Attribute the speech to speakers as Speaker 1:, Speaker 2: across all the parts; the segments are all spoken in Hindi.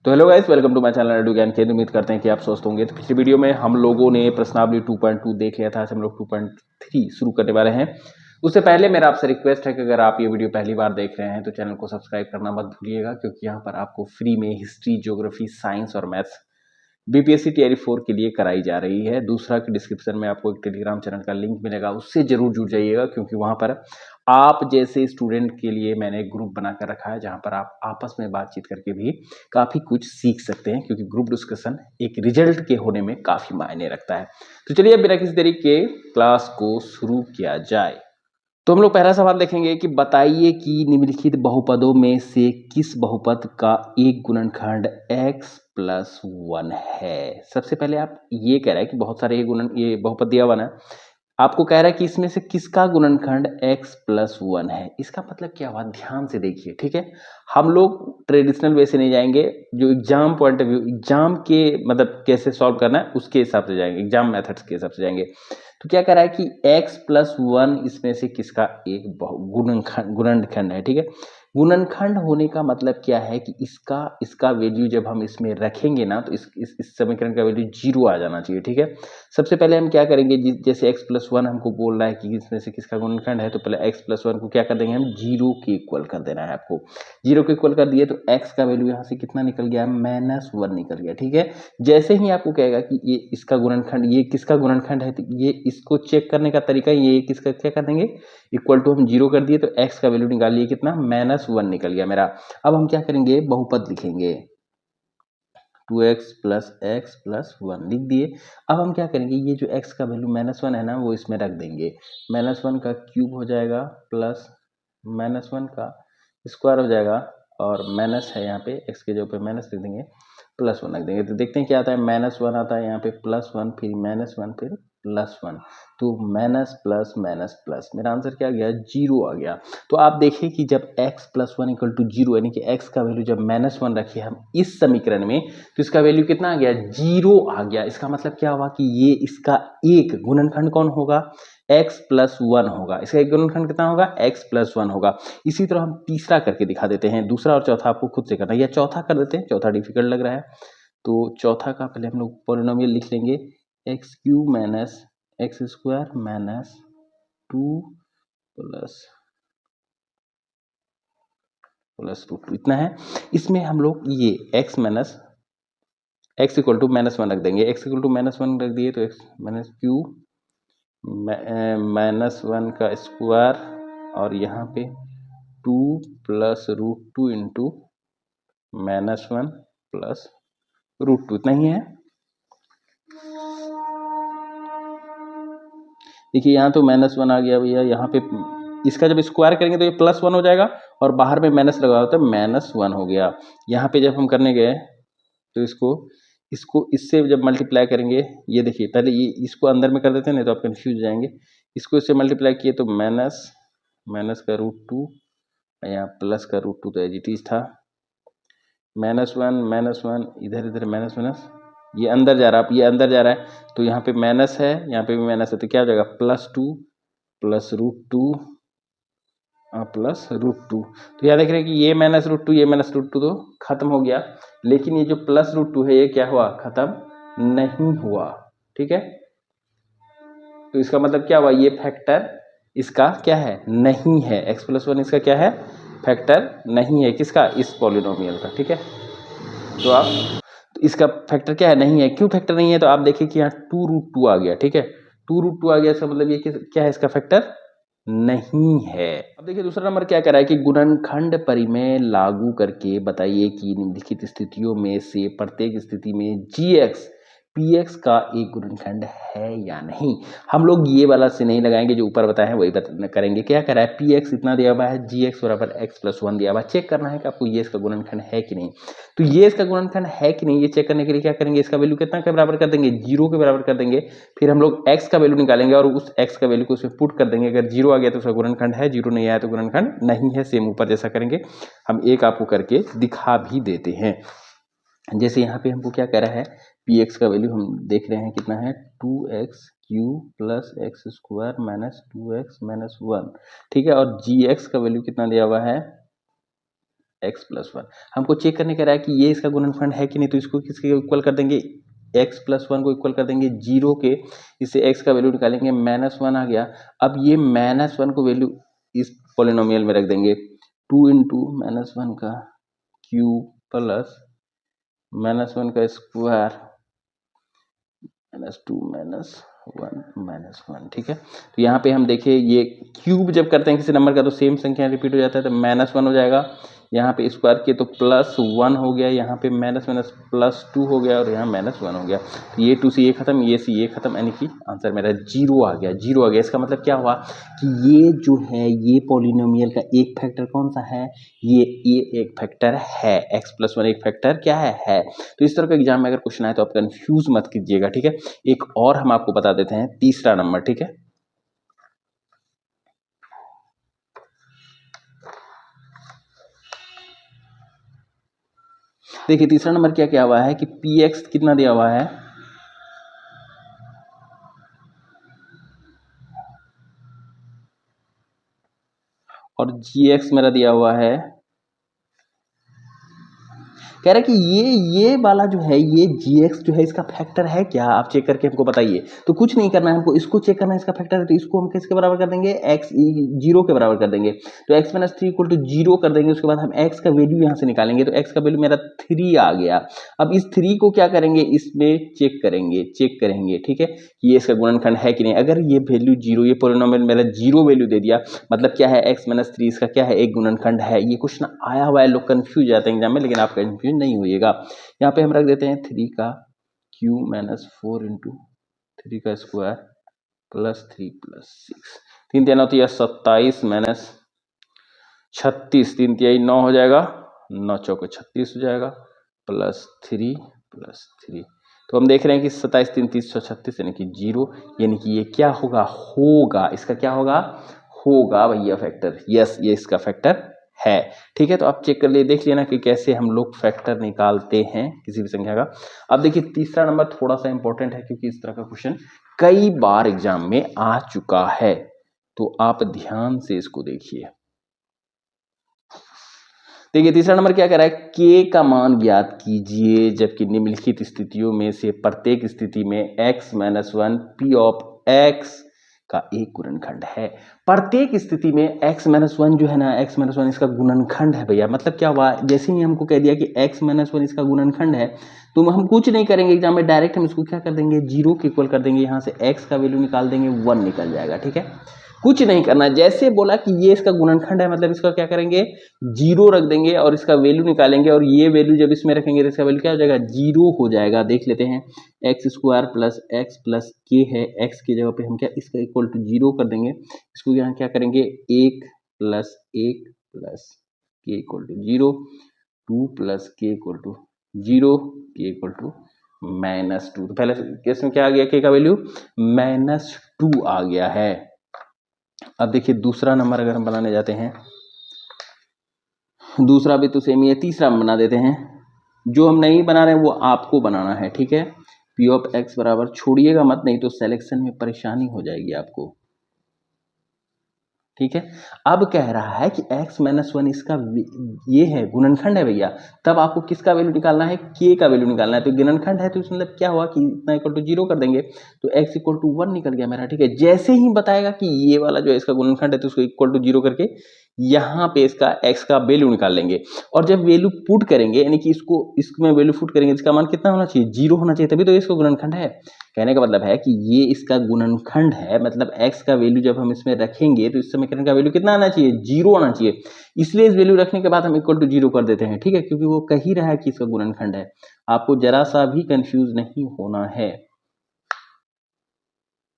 Speaker 1: तो hello guys, welcome to my channel Edu Gyan Kendra. उम्मीद करते हैं कि आप स्वस्थ होंगे। तो पिछली वीडियो में हम लोगों ने प्रश्नावली 2.2 देख लिया था। आज हम लोग 2.3 शुरू करने वाले हैं। उससे पहले मेरा आपसे रिक्वेस्ट है कि अगर आप ये वीडियो पहली बार देख रहे हैं तो चैनल को सब्सक्राइब करना मत भूलिएगा, क्योंकि यहाँ पर आपको फ्री में हिस्ट्री, ज्योग्राफी, साइंस और मैथ्स बीपीएससी टीआरई 4 के लिए कराई जा रही है। दूसरा कि डिस्क्रिप्शन में आपको एक टेलीग्राम चैनल का लिंक मिलेगा, उससे जरूर जुड़ जाइएगा, क्योंकि वहां पर आप जैसे स्टूडेंट के लिए मैंने एक ग्रुप बनाकर रखा है, जहां पर आप आपस में बातचीत करके भी काफी कुछ सीख सकते हैं, क्योंकि ग्रुप डिस्कशन एक रिजल्ट के होने में काफी मायने रखता है। तो चलिए अब बिना किसी देरी के क्लास को शुरू किया जाए। तो हम लोग पहला सवाल देखेंगे कि बताइए कि निम्नलिखित बहुपदों में से किस बहुपद का एक गुणनखंड x+1 है। सबसे पहले आप ये कह रहा है कि बहुत सारे ये बहुपद दिया हुआ है, आपको कह रहा है कि इसमें से किसका गुणनखंड x+1 है। इसका मतलब क्या हुआ, ध्यान से देखिए, ठीक है। हम लोग ट्रेडिशनल वे से नहीं जाएंगे, जो exam point of view, exam के मतलब कैसे सॉल्व करना है उसके हिसाब से जाएंगे, एग्जाम मेथड्स के हिसाब से जाएंगे। तो क्या कह रहा है कि x+1 इसमें से किसका एक गुणनखंड है, ठीक है। गुणनखंड होने का मतलब क्या है कि इसका वैल्यू जब हम इसमें रखेंगे ना, तो इस समीकरण का वैल्यू 0 आ जाना चाहिए, ठीक है। सबसे पहले हम क्या करेंगे, जैसे x+1 हमको बोल रहा है कि इसमें से किसका गुणनखंड है, तो पहले x+1 को क्या कर देंगे हम, 0 के इक्वल कर देना है आपको। 0 के इक्वल कर दिए तो x का वैल्यू यहाँ से कितना निकल गया, -1 निकल गया, ठीक है। जैसे ही आपको कहेगा कि ये इसका गुणनखंड, ये किसका गुणनखंड है, तो ये इसको चेक करने का तरीका ये किसका क्या कर देंगे, इक्वल टू हम 0 कर दिए तो x का वैल्यू निकालिए कितना, -1 निकल गया मेरा। अब हम क्या करेंगे, बहुपद लिखेंगे, 2x + x+1 लिख दिए। अब हम क्या करेंगे, ये जो x का वैल्यू -1 है ना, वो इसमें रख देंगे। -1 का क्यूब हो जाएगा प्लस -1 का स्क्वायर हो जाएगा, और माइनस है यहाँ पे, x के जो पे माइनस लिख देंगे, +1 रख देंगे। तो देखते हैं क्या आता है, -1 आता है यहाँ पे, +1 फिर -1 फिर +1, तो माइनस प्लस माइनस प्लस, मेरा आंसर क्या आ गया, 0 आ गया। तो आप देखिए कि जब x+1 = 0, यानी कि x का वैल्यू जब -1 रखे हम इस समीकरण में, तो इसका वैल्यू कितना आ गया, 0 आ गया। इसका मतलब क्या हुआ कि ये इसका एक गुणनखंड कौन होगा, x+1 होगा। इसका एक गुणनखंड कितना होगा, x+1 होगा। इसी तरह हम तीसरा करके दिखा देते हैं, दूसरा और चौथा आपको खुद से करना है, या चौथा कर देते हैं, चौथा डिफिकल्ट लग रहा है। तो चौथा का पहले हम लोग पॉलिनोमियल लिख लेंगे, x³ - x² - 2 प्लस √2 इतना है। इसमें हम लोग ये x = -1 रख देंगे, x = -1 रख दिए तो x -3 -1 का स्क्वायर, और यहाँ पे 2 + √2 इंटू -1 + √2 इतना ही है। देखिए यहाँ तो -1 आ गया भैया, यहाँ पे इसका जब स्क्वायर करेंगे तो ये +1 हो जाएगा, और बाहर में माइनस लगा होता है, -1 हो गया। यहाँ पे जब हम करने गए तो इसको इससे जब मल्टीप्लाई करेंगे, ये देखिए पहले ये इसको अंदर में कर देते हैं, नहीं तो आप कंफ्यूज हो जाएंगे। इसको इससे मल्टीप्लाई किए तो माइनस का √2, यहाँ प्लस का √2 तो एज इट इज था, -1 इधर इधर माइनस माइनस, ये अंदर जा रहा है, अब ये अंदर जा रहा है तो यहाँ पे माइनस है, यहाँ पे भी माइनस है, तो क्या हो जाएगा, +2 + √2 प्लस √2। तो यहाँ देख रहे हैं कि ये -√2 ये -√2 तो खत्म हो गया, लेकिन ये जो +√2 है ये क्या हुआ, खत्म नहीं हुआ, ठीक है। तो इसका मतलब क्या हुआ, ये फैक्टर इसका क्या है, नहीं है, x+1 इसका क्या है, फैक्टर नहीं है, किसका, इस पॉलिनोमियल का, ठीक है। तो इसका फैक्टर क्या है, नहीं है। क्यों फैक्टर नहीं है, तो आप देखिए कि यहाँ 2√2 आ गया, ठीक है, 2√2 आ गया, इसका मतलब ये क्या है, इसका फैक्टर नहीं है। अब देखिए दूसरा नंबर क्या कह रहा है कि गुणनखंड परिमेय लागू करके बताइए कि निम्नलिखित स्थितियों में से प्रत्येक स्थिति में gx px का एक गुणनखंड है या नहीं। हम लोग ये वाला से नहीं लगाएंगे, जो ऊपर बताए हैं वही करेंगे। क्या कह रहा है, px इतना दिया हुआ है, gx = x+1 दिया हुआ है। चेक करना है कि आपको ये इसका गुणनखंड है कि नहीं। तो ये इसका गुणनखंड है कि नहीं, ये चेक करने के लिए क्या करेंगे, इसका वैल्यू कितना के बराबर कर देंगे, 0 के बराबर कर देंगे। फिर हम लोग x का वैल्यू निकालेंगे और उस x का वैल्यू को उसमें पुट कर देंगे। अगर 0 आ गया तो उसका गुणनखंड है, 0 नहीं आया तो गुणनखंड नहीं है। सेम ऊपर जैसा करेंगे, हम एक आपको करके दिखा भी देते हैं। जैसे यहाँ पे हमको क्या कह रहा है, px का वैल्यू हम देख रहे हैं कितना है, 2x³ + x² - 2x - 1, ठीक है। और gx का वैल्यू कितना दिया हुआ है, एक्स प्लस वन। हमको चेक करने का रहा है कि ये इसका गुणनखंड है कि नहीं, तो इसको किसके इक्वल कर देंगे, एक्स प्लस वन को इक्वल कर देंगे जीरो के, इससे एक्स का वैल्यू निकालेंगे माइनस वन आ गया। अब ये माइनस वन को वैल्यू इस पॉलिनोमियल में रख देंगे, टू इंटू माइनस वन का क्यूब प्लस माइनस वन का square minus two minus one. ठीक है, तो यहाँ पे हम देखें ये क्यूब जब करते हैं किसी नंबर का तो सेम संख्या रिपीट हो जाता है, तो माइनस वन हो जाएगा, यहाँ पे स्क्वायर के तो प्लस वन हो गया, यहाँ पे माइनस माइनस प्लस टू हो गया और यहाँ माइनस वन हो गया। तो ये टू से ये खत्म, ये से ये खत्म, यानी कि आंसर मेरा जीरो आ गया। जीरो आ गया, इसका मतलब क्या हुआ कि ये जो है ये पॉलिनोमियल का एक फैक्टर कौन सा है, ये एक फैक्टर है, एक्स प्लस वन एक फैक्टर क्या है। तो इस तरह का एग्जाम में अगर क्वेश्चन आए तो आप कंफ्यूज मत कीजिएगा। ठीक है, एक और हम आपको बता देते हैं, तीसरा नंबर। ठीक है, देखिए तीसरा नंबर क्या क्या हुआ है कि पी एक्स कितना दिया हुआ है, और जी एक्स मेरा दिया हुआ है। कह रहा है कि ये वाला जो है ये जी जो है इसका फैक्टर है क्या, आप चेक करके हमको बताइए। तो कुछ नहीं करना है हमको, इसको चेक करना है इसका फैक्टर है, तो इसको हम किसके बराबर कर देंगे, एक्स जीरो के बराबर कर देंगे। तो x minus three equal to zero कर देंगे, उसके बाद हम एक्स का वैल्यू यहाँ से निकालेंगे, तो एक्स का वैल्यू मेरा थ्री आ गया। अब इस थ्री को क्या करेंगे, इसमें चेक करेंगे। ठीक है, ये इसका गुणनखंड है कि नहीं। अगर ये वैल्यू जीरो, ये पॉलिनोमियल मेरा जीरो वैल्यू दे दिया, मतलब क्या है, एक्स माइनस थ्री इसका क्या है, एक गुणनखंड है। ये क्वेश्चन आया हुआ है, लोग कंफ्यूज जाते हैं एग्जाम में, लेकिन आप कंफ्यूज नहीं होइएगा। यहाँ पे हम रख देते हैं थ्री का cube minus four into three का square plus three plus six, तीन तीन होती है 27 माइनस 36, तीन तिहाई 9 हो जाएगा, 9 चौके 36 हो जाएगा, प्लस थ्री, तो हम देख रहे हैं कि 27 तीन 336 यानी कि जीरो, यानी कि ये क्या होगा, इसका क्या होगा भैया फैक्टर। यस, ये इसका फैक्टर है। ठीक है, तो आप चेक कर लिए, देख लेना कि कैसे हम लोग फैक्टर निकालते हैं किसी भी संख्या का। अब देखिए तीसरा नंबर थोड़ा सा इंपॉर्टेंट है, क्योंकि इस तरह का क्वेश्चन कई बार एग्जाम में आ चुका है, तो आप ध्यान से इसको देखिए। देखिए तीसरा नंबर क्या कह रहा है, k का मान ज्ञात कीजिए जबकि निम्नलिखित स्थितियों में से प्रत्येक स्थिति में x minus one P of x का एक गुणनखंड है। प्रत्येक स्थिति में x माइनस वन जो है ना, x माइनस वन इसका गुणनखंड है भैया। मतलब क्या हुआ, जैसे ही हमको कह दिया कि x माइनस वन इसका गुणनखंड है, तो हम कुछ नहीं करेंगे एग्जाम में, डायरेक्ट हम इसको क्या कर देंगे, जीरो के इक्वल कर देंगे, यहाँ से x का वैल्यू निकाल देंगे, वन निकल जाएगा। ठीक है, कुछ नहीं करना, जैसे बोला कि ये इसका गुणनखंड है, मतलब इसका क्या करेंगे, जीरो रख देंगे और इसका वैल्यू निकालेंगे, और ये वैल्यू जब इसमें रखेंगे तो इसका वैल्यू क्या हो जाएगा, जीरो हो जाएगा। देख लेते हैं, x square plus x plus के है, एक्स की जगह पे हम क्या इसका इक्वल टू जीरो कर देंगे, इसको यहाँ क्या करेंगे, एक plus k equal to zero, two plus k equal to zero, k equal to minus two. तो पहले केस में क्या आ गया, के का वैल्यू माइनस टू आ गया है। अब देखिए दूसरा नंबर अगर हम बनाने जाते हैं, दूसरा भी तो सेम ही है, तीसरा हम बना देते हैं। जो हम नहीं बना रहे हैं वो आपको बनाना है। ठीक है, पी ऑफ एक्स बराबर, छोड़िएगा मत, नहीं तो सिलेक्शन में परेशानी हो जाएगी आपको। ठीक है, अब कह रहा है कि x माइनस वन इसका ये है, गुणनखंड है भैया, तब आपको किसका वैल्यू निकालना है, k का वैल्यू निकालना है। तो गुणनखंड है तो इसका मतलब क्या हुआ कि इतना इक्वल टू जीरो कर देंगे, तो x इक्वल टू वन निकल गया मेरा। ठीक है, जैसे ही बताएगा कि ये वाला जो है इसका गुणनखंड है, तो उसको इक्वल टू जीरो करके यहाँ पे इसका x का वैल्यू निकाल लेंगे, और जब वैल्यू पुट करेंगे, यानी कि इसमें वैल्यू पुट करेंगे, इसका मान कितना होना चाहिए, जीरो होना चाहिए, तभी तो इसका गुणनखंड है। कहने का मतलब है कि ये इसका गुणनखंड है, मतलब x का वैल्यू जब हम इसमें रखेंगे तो इस समीकरण का वैल्यू कितना आना चाहिए, जीरो आना चाहिए। इसलिए इस वैल्यू रखने के बाद हम इक्वल टू जीरो कर देते हैं। ठीक है, क्योंकि वो कह ही रहा है कि इसका गुणनखंड है, आपको जरा सा भी कंफ्यूज नहीं होना है।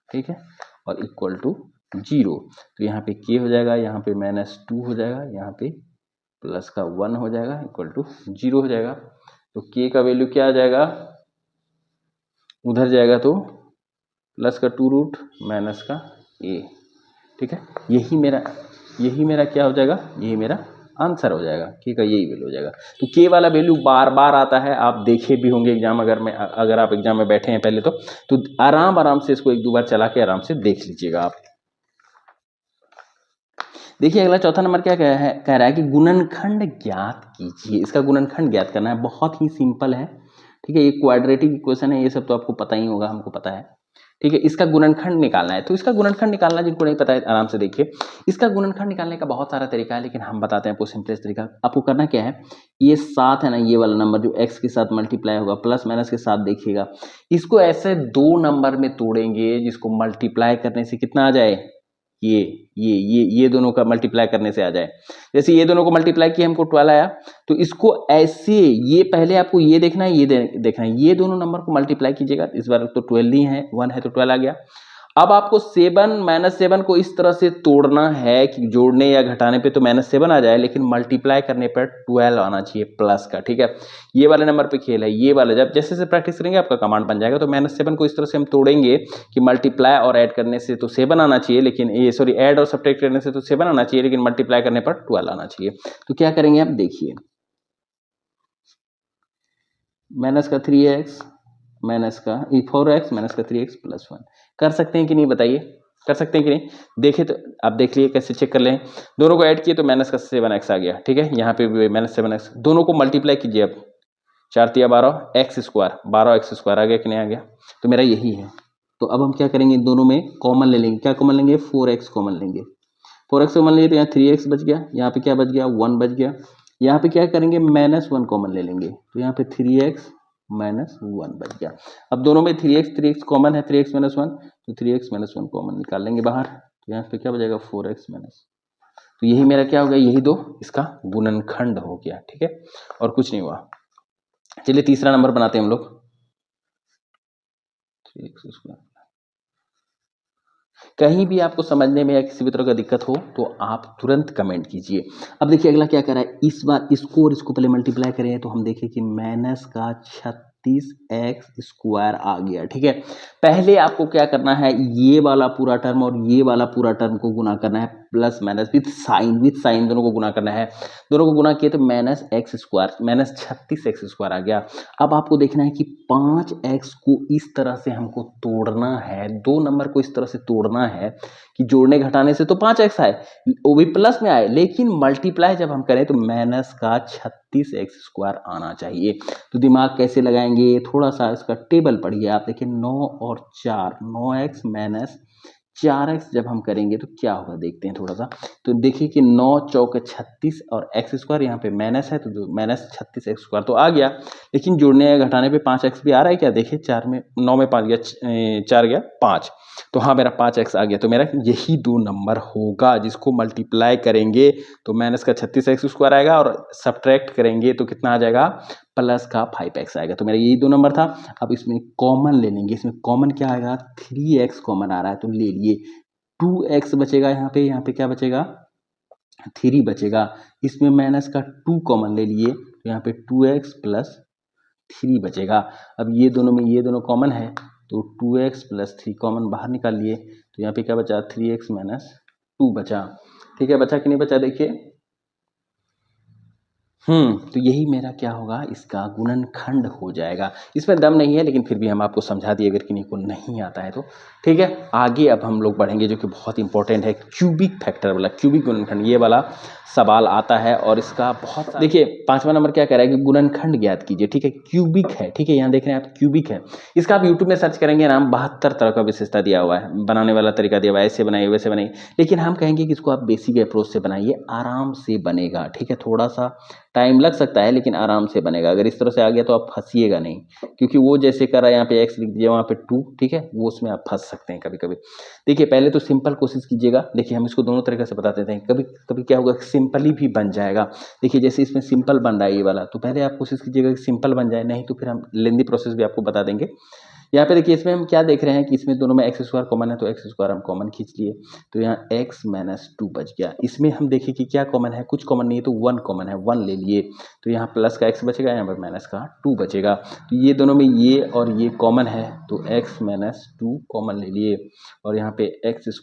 Speaker 1: ठीक है, और इक्वल टू जीरो, तो यहाँ पे k हो जाएगा, यहाँ पे माइनस टू हो जाएगा, यहाँ पे प्लस का वन हो जाएगा, इक्वल टू जीरो हो जाएगा। तो k का वैल्यू क्या आ जाएगा, उधर जाएगा तो प्लस का टू रूट माइनस का a। ठीक है, यही मेरा क्या हो जाएगा, यही मेरा आंसर हो जाएगा, के का यही वैल्यू हो जाएगा। तो के वाला वैल्यू बार बार आता है, आप देखे भी होंगे एग्जाम, अगर आप एग्जाम में बैठे हैं पहले तो आराम से इसको एक दो बार चला के आराम से देख लीजिएगा आप। देखिए अगला चौथा नंबर क्या कह रहा है कि गुणनखंड ज्ञात कीजिए। इसका गुणनखंड ज्ञात करना है, बहुत ही सिंपल है, ठीक है। ये क्वाड्रेटिक इक्वेशन है, ये सब तो आपको पता ही होगा, हमको पता है, ठीक है। इसका गुणनखंड निकालना है, तो इसका गुणनखंड निकालना जिनको नहीं पता है आराम से देखिए। इसका गुणनखंड निकालने का बहुत सारा तरीका है, लेकिन हम बताते हैं आपको सिंपलेस्ट तरीका। आपको करना क्या है, ये 7 है ना, ये वाला नंबर जो x के साथ मल्टीप्लाई होगा, प्लस माइनस के साथ देखिएगा, इसको ऐसे 2 नंबर में तोड़ेंगे जिसको मल्टीप्लाई करने से कितना आ जाए, ये दोनों का मल्टीप्लाई करने से आ जाए। जैसे ये दोनों को मल्टीप्लाई किया हमको 12 आया, तो इसको ऐसे, ये पहले आपको ये देखना है, ये देखना है, ये दोनों नंबर को मल्टीप्लाई कीजिएगा। इस बार तो 12 ही है, 1 है तो 12 आ गया। अब आपको 7 - 7 को इस तरह से तोड़ना है कि जोड़ने या घटाने पे तो -7 आ जाए, लेकिन मल्टीप्लाई करने पर 12 आना चाहिए प्लस का, ठीक है। ये वाले नंबर पे खेल है, ये वाला जब जैसे जैसे प्रैक्टिस करेंगे आपका कमांड बन जाएगा। तो -7 को इस तरह से हम तोड़ेंगे कि मल्टीप्लाई और ऐड करने से तो 7 आना चाहिए, लेकिन ये सॉरी ऐड और सब्ट्रैक्ट करने से तो 7 आना चाहिए, लेकिन मल्टीप्लाई करने पर 12 आना चाहिए। तो क्या करेंगे आप देखिए, माइनस का 3x माइनस का 4x माइनस का 3x प्लस 1 कर सकते हैं कि नहीं बताइए, कर सकते हैं कि नहीं? देखिए तो आप देख लिए कैसे चेक कर लें। दोनों को ऐड किए तो माइनस का 7x आ गया, ठीक है। यहाँ पे भी -7x, दोनों को मल्टीप्लाई कीजिए अब, 4 तिया 12 x स्क्वायर, 12x स्क्वायर आ गया कि नहीं आ गया? तो मेरा यही है। तो अब हम क्या करेंगे, दोनों में कॉमन ले लेंगे। क्या कॉमन लेंगे? 4x कॉमन लेंगे। 4x कॉमन लिए तो यहाँ 3x बच गया, यहाँ पे क्या बच गया, 1 बच गया। यहाँ पे क्या करेंगे, -1 कॉमन ले लेंगे, तो यहाँ पे 3x -1 बच गया। अब दोनों में 3x कॉमन है, 3x - 1, तो 3x - 1 कॉमन निकाल लेंगे बाहर, तो यहाँ पे क्या बचेगा, 4x माइनस। तो यही मेरा क्या हो गया, यही दो इसका गुणनखंड हो गया, ठीक है, और कुछ नहीं हुआ। चलिए तीसरा नंबर बनाते हैं हम लोग। 3x²। कहीं भी आपको समझने में या किसी भी तरह का दिक्कत हो तो आप तुरंत कमेंट कीजिए। अब देखिए अगला क्या कर रहा है, इस बार इसको और इसको पहले मल्टीप्लाई करें तो हम देखें कि माइनस का 36x² आ गया, ठीक है। पहले आपको क्या करना है, ये वाला पूरा टर्म और ये वाला पूरा टर्म को गुना करना है, प्लस माइनस विथ साइन दोनों को गुना करना है। दोनों को गुना किए तो -x² 36x² आ गया। अब आपको देखना है कि 5x को इस तरह से हमको तोड़ना है, दो नंबर को इस तरह से तोड़ना है कि जोड़ने घटाने से तो 5x आए, वो भी प्लस में आए, लेकिन मल्टीप्लाई जब हम करें तो माइनस का 36x² आना चाहिए। तो दिमाग कैसे लगाएंगे, थोड़ा सा इसका टेबल पढ़िए आप। देखिए 9 और 4, 9x माइनस 4x जब हम करेंगे तो क्या होगा देखते हैं थोड़ा सा। तो देखिए कि 9 चौक 36 और x² यहाँ पे माइनस है, तो जो -36x² तो आ गया, लेकिन जोड़ने या घटाने पे 5x भी आ रहा है क्या? देखिए 4 में 9 में 5 गया, 4 गया 5, तो हाँ मेरा 5x आ गया। तो मेरा यही दो नंबर होगा जिसको मल्टीप्लाई करेंगे तो माइनस का 36x² आएगा, और सब्ट्रैक्ट करेंगे तो कितना आ जाएगा, प्लस का 5x आएगा। तो मेरा यही दो नंबर था। अब इसमें कॉमन ले लेंगे, इसमें कॉमन क्या आएगा, 3x कॉमन आ रहा है तो ले लिए, 2x बचेगा, यहाँ पे क्या बचेगा, 3 बचेगा। इसमें माइनस का 2 कॉमन ले लिए तो यहाँ पे 2x प्लस 3 बचेगा। अब ये दोनों कॉमन है तो 2x प्लस 3 कॉमन बाहर निकाल लिए, तो यहाँ पे क्या बचा, 3x माइनस 2 बचा, ठीक है। बचा कि नहीं बचा देखिए, तो यही मेरा क्या होगा, इसका गुणनखंड हो जाएगा। इसमें दम नहीं है, लेकिन फिर भी हम आपको समझा दिए, अगर किन्हीं को नहीं आता है तो, ठीक है। आगे अब हम लोग बढ़ेंगे जो कि बहुत इंपॉर्टेंट है, क्यूबिक फैक्टर वाला, क्यूबिक गुणनखंड, ये वाला सवाल आता है और इसका बहुत, देखिए 5वां नंबर क्या कह रहा है कि गुणनखंड ज्ञात कीजिए, ठीक है। क्यूबिक है, ठीक है, यहाँ देख रहे हैं आप क्यूबिक है। इसका आप यूट्यूब में सर्च करेंगे नाम, 72 तरह का विशेषता दिया हुआ है, बनाने वाला तरीका दिया हुआ है, ऐसे बनाइए वैसे बनाइए, लेकिन हम कहेंगे कि इसको आप बेसिक अप्रोच से बनाइए, आराम से बनेगा, ठीक है। थोड़ा सा टाइम लग सकता है लेकिन आराम से बनेगा। अगर इस तरह से आ गया तो आप फंसिएगा नहीं, क्योंकि वो जैसे कर रहा है यहाँ पे x लिख दिया, वहाँ पे 2, ठीक है, वो उसमें आप फंस सकते हैं कभी कभी। देखिए पहले तो सिंपल कोशिश कीजिएगा, देखिए हम इसको दोनों तरीके से बताते हैं, कभी कभी क्या होगा, सिंपली भी बन जाएगा। देखिए जैसे इसमें सिंपल बन रहा है ये वाला, तो पहले आप कोशिश कीजिएगा कि सिंपल बन जाए, नहीं तो फिर हम लेंदी प्रोसेस भी आपको बता देंगे। यहाँ पे देखिए इसमें हम क्या देख रहे हैं कि इसमें दोनों में x² कॉमन है, तो x² हम कॉमन खींच लिए, तो यहाँ x - 2 बच गया। इसमें हम देखें कि क्या कॉमन है, कुछ कॉमन नहीं है, तो 1 कॉमन है, 1 ले लिए, तो यहाँ प्लस का x बचेगा, यहाँ पर माइनस का 2 बचेगा। तो ये दोनों में ये और ये कॉमन है, तो x - 2 कॉमन ले लिए, और यहाँ पे x² -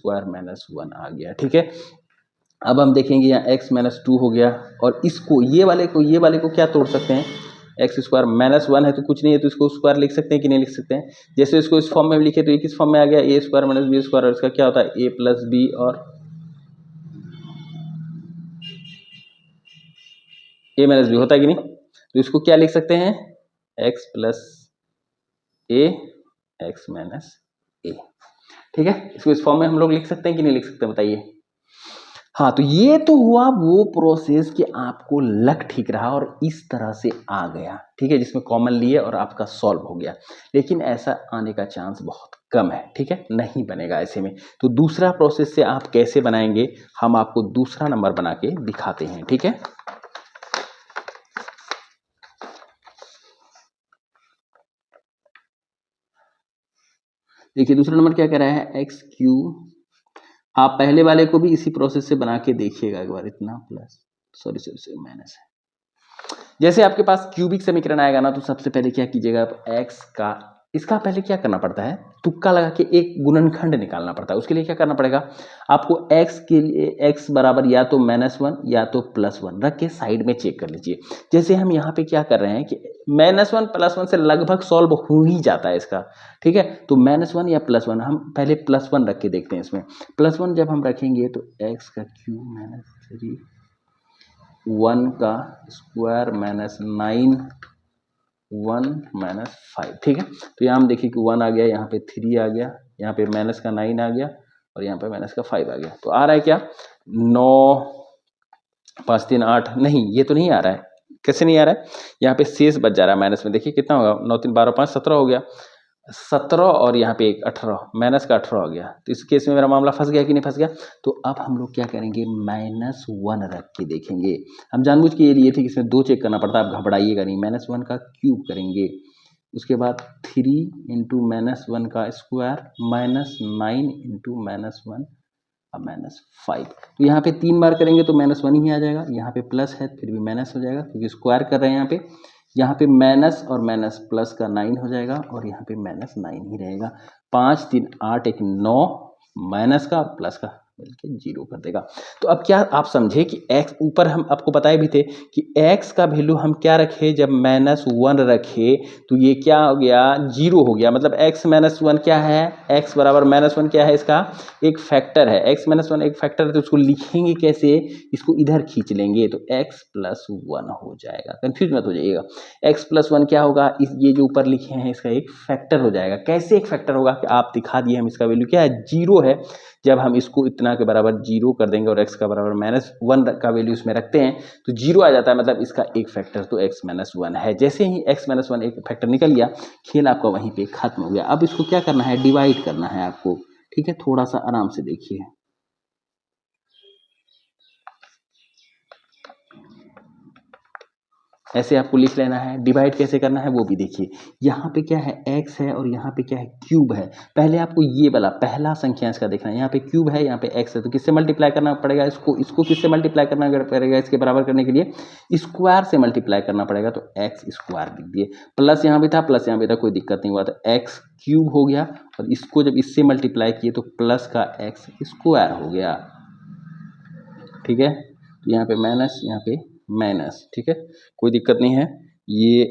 Speaker 1: 1 आ गया, ठीक है। अब हम देखेंगे यहाँ x - 2 हो गया, और इसको ये वाले को क्या तोड़ सकते हैं, x² -1 है तो कुछ नहीं है, तो इसको स्क्वायर लिख सकते हैं कि नहीं लिख सकते हैं। जैसे इसको इस फॉर्म में लिखे तो ये किस फॉर्म में आ गया, a² - b², और इसका क्या होता है a + b, और ए माइनस बी होता है कि नहीं, तो इसको क्या लिख सकते हैं, एक्स प्लस ए एक्स माइनस ए। ठीक है, इसको इस फॉर्म में हम लोग लिख सकते हैं कि नहीं लिख सकते, बताइए। हाँ, तो ये तो हुआ वो प्रोसेस कि आपको लक ठीक रहा और इस तरह से आ गया, ठीक है, जिसमें कॉमन लिए और आपका सॉल्व हो गया। लेकिन ऐसा आने का चांस बहुत कम है, ठीक है, नहीं बनेगा ऐसे में। तो दूसरा प्रोसेस से आप कैसे बनाएंगे, हम आपको दूसरा नंबर बना के दिखाते हैं, ठीक है। देखिए दूसरा नंबर क्या कह रहा है, एक्स क्यूब। आप पहले वाले को भी इसी प्रोसेस से बना के देखिएगा एक बार, इतना प्लस सॉरी माइनस है। जैसे आपके पास क्यूबिक समीकरण आएगा ना, तो सबसे पहले क्या कीजिएगा आप, एक्स का इसका पहले क्या करना पड़ता है, तुक्का लगा के एक गुणनखंड निकालना पड़ता है। उसके लिए क्या करना पड़ेगा आपको, एक्स के लिए एक्स बराबर या तो -1 या तो +1 रख के साइड में चेक कर लीजिए। जैसे हम यहाँ पे क्या कर रहे हैं कि -1 +1 से लगभग सॉल्व हो ही जाता है इसका, ठीक है। तो -1 या +1, हम पहले +1 रख के देखते हैं। इसमें +1 जब हम रखेंगे तो एक्स का क्यूब -3 1 का स्क्वायर -9 1 -5, ठीक है। तो यहाँ हम देखिए कि 1 आ गया, यहाँ पे 3 आ गया, यहाँ पे माइनस का 9 आ गया और यहाँ पे माइनस का 5 आ गया। तो आ रहा है क्या 9 5 3 8, नहीं ये तो नहीं आ रहा है। कैसे नहीं आ रहा है, यहाँ पे शेष बच जा रहा है माइनस में। देखिए कितना होगा, 9 3 12 5 17 हो गया, 17 और यहाँ पे एक 18, माइनस का 18 हो गया। तो इस केस में मेरा मामला फंस गया कि नहीं फंस गया। तो अब हम लोग क्या करेंगे, -1 रख के देखेंगे। हम जानबूझ के ये लिए थे कि इसमें 2 चेक करना पड़ता है, आप घबराइएगा नहीं। -1 का क्यूब करेंगे, उसके बाद 3 इंटू -1 का स्क्वायर -9 इंटू -1 और -5। तो यहाँ पे 3 बार करेंगे तो -1 ही आ जाएगा। यहाँ पे प्लस है फिर भी माइनस हो जाएगा, क्योंकि स्क्वायर कर रहे हैं यहाँ पे। यहाँ पे माइनस और माइनस प्लस का 9 हो जाएगा और यहाँ पे -9 ही रहेगा। 5 3 8 एक 9, माइनस का और प्लस का मिलके 0 कर देगा। तो अब क्या आप समझे कि x ऊपर हम आपको बताए भी थे कि x का वैल्यू हम क्या रखे, जब -1 रखे तो ये क्या हो गया, 0 हो गया। मतलब x -1 क्या है, x बराबर -1 क्या है, इसका एक फैक्टर है। x -1 एक फैक्टर है, तो उसको लिखेंगे कैसे, इसको इधर खींच लेंगे तो x +1 हो जाएगा। कंफ्यूज मत हो जाइएगा, x +1 क्या होगा, ये जो ऊपर लिखे हैं इसका एक फैक्टर हो जाएगा। कैसे एक फैक्टर होगा कि आप दिखा दिए, हम इसका वैल्यू क्या है 0 है। जब हम इसको इतना के बराबर 0 कर देंगे और x का बराबर -1 का वैल्यू इसमें रखते हैं तो 0 आ जाता है, मतलब इसका एक फैक्टर तो x -1 है। जैसे ही x -1 एक फैक्टर निकल गया, खेल आपका वहीं पे खत्म हो गया। अब इसको क्या करना है, डिवाइड करना है आपको, ठीक है। थोड़ा सा आराम से देखिए, ऐसे आपको लिख लेना है। डिवाइड कैसे करना है वो भी देखिए। यहाँ पे क्या है, x है और यहाँ पे क्या है, क्यूब है। पहले आपको ये वाला पहला संख्या इसका देखना है। यहाँ पे क्यूब है, यहाँ पे x है, तो किससे मल्टीप्लाई करना पड़ेगा, इसको किससे मल्टीप्लाई करना पड़ेगा, इसके बराबर करने के लिए स्क्वायर से मल्टीप्लाई करना पड़ेगा। तो एक्स स्क्वायर लिख दिए, प्लस यहाँ पे था प्लस यहाँ पे था, कोई दिक्कत नहीं हुआ। तो एक्स क्यूब हो गया और इसको जब इससे मल्टीप्लाई किए तो प्लस का एक्स स्क्वायर हो गया, ठीक है। तो यहाँ पे माइनस, यहाँ पे माइनस, ठीक है, कोई दिक्कत नहीं है। ये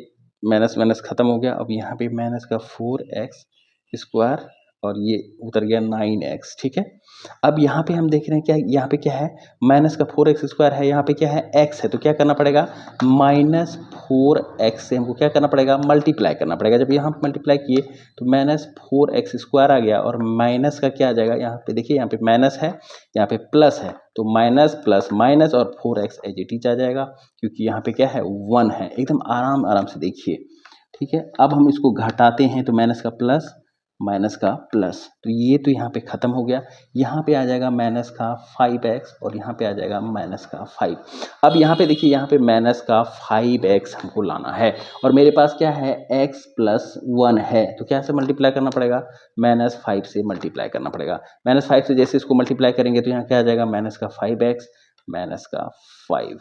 Speaker 1: माइनस माइनस खत्म हो गया। अब यहाँ पे माइनस का 4x स्क्वायर और ये उतर गया 9x, ठीक है। अब यहाँ पे हम देख रहे हैं क्या, यहाँ पे क्या है, माइनस का 4x स्क्वायर है, यहाँ पे क्या है, x है, तो क्या करना पड़ेगा, -4x से हमको क्या करना पड़ेगा, मल्टीप्लाई करना पड़ेगा। जब यहाँ मल्टीप्लाई किए तो -4x स्क्वायर आ गया और माइनस का क्या आ जाएगा, यहाँ पे देखिए, यहाँ पे माइनस है, यहाँ पे प्लस है, तो माइनस प्लस माइनस और 4x एज इट इज आ जाएगा, क्योंकि यहाँ पे क्या है 1 है। एकदम आराम आराम से देखिए, ठीक है। अब हम इसको घटाते हैं तो माइनस का प्लस माइनस का प्लस, तो ये तो यहाँ पे खत्म हो गया। यहाँ पे आ जाएगा माइनस का 5x और यहाँ पे आ जाएगा माइनस का 5। अब यहाँ पे देखिए, यहाँ पे माइनस का 5x हमको लाना है और मेरे पास क्या है, x +1 है, तो क्या से मल्टीप्लाई करना पड़ेगा, -5 से मल्टीप्लाई करना पड़ेगा। -5 से जैसे इसको मल्टीप्लाई करेंगे तो यहाँ क्या आ जाएगा, माइनस का 5x माइनस का 5,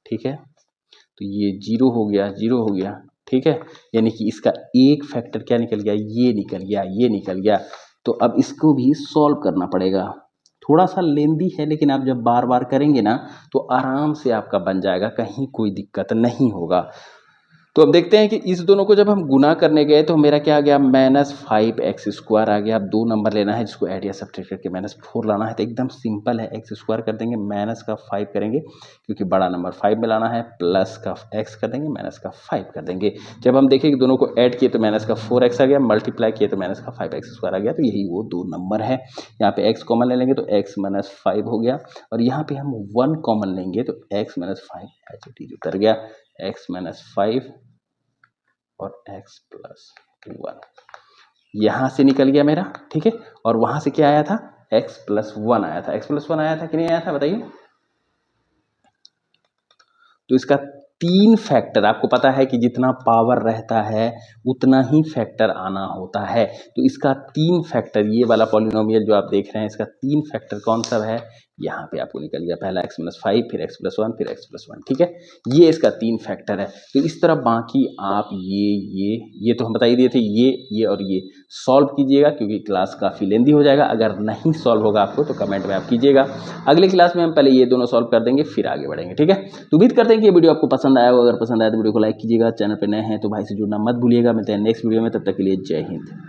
Speaker 1: ठीक है। तो ये 0 हो गया, 0 हो गया, ठीक है। यानी कि इसका एक फैक्टर क्या निकल गया, ये निकल गया, ये निकल गया। तो अब इसको भी सॉल्व करना पड़ेगा। थोड़ा सा लेंदी है, लेकिन आप जब बार बार करेंगे ना तो आराम से आपका बन जाएगा, कहीं कोई दिक्कत नहीं होगा। तो अब देखते हैं कि इस दोनों को जब हम गुना करने गए तो मेरा क्या आ गया, -5x² आ गया। अब 2 नंबर लेना है जिसको ऐड या सब्ट्रैक्ट करके -4 लाना है, तो एकदम सिंपल है, x² कर देंगे, माइनस का 5 करेंगे क्योंकि बड़ा नंबर 5 में लाना है, प्लस का x कर देंगे, माइनस का 5 कर देंगे। जब हम देखें कि दोनों को ऐड किए तो माइनस का 4x आ गया, मल्टीप्लाई किए तो माइनस का 5x² आ गया। तो यही वो 2 नंबर है। यहाँ पे x कॉमन ले लेंगे तो x - 5 हो गया, और यहाँ पे हम 1 कॉमन लेंगे तो x - 5 एज इट इज उतर गया, x - 5 और x + 1 यहां से निकल गया मेरा, ठीक है। और वहां से क्या आया था, x + 1 आया था, x + 1 आया था कि नहीं आया था बताइए। तो इसका 3 फैक्टर, आपको पता है कि जितना पावर रहता है उतना ही फैक्टर आना होता है। तो इसका 3 फैक्टर, ये वाला पॉलिनोमियल जो आप देख रहे हैं, इसका 3 फैक्टर कौन सा है, यहाँ पे आपको निकल गया, पहला x - 5, फिर x + 1, फिर x + 1, ठीक है। ये इसका 3 फैक्टर है। तो इस तरह बाकी आप ये तो हम बता ही दिए थे, ये और ये सॉल्व कीजिएगा, क्योंकि क्लास काफ़ी लेंदी हो जाएगा। अगर नहीं सॉल्व होगा आपको तो कमेंट में आप कीजिएगा, अगली क्लास में हम पहले ये दोनों सॉल्व कर देंगे, फिर आगे बढ़ेंगे, ठीक है। तो उम्मीद करते हैं कि ये वीडियो आपको पसंद आया होगा। अगर पसंद आया तो वीडियो को लाइक कीजिएगा, चैनल पर नए हैं तो भाई से जुड़ना मत भूलिएगा। मिलते हैं नेक्स्ट वीडियो में, तब तक के लिए जय हिंद।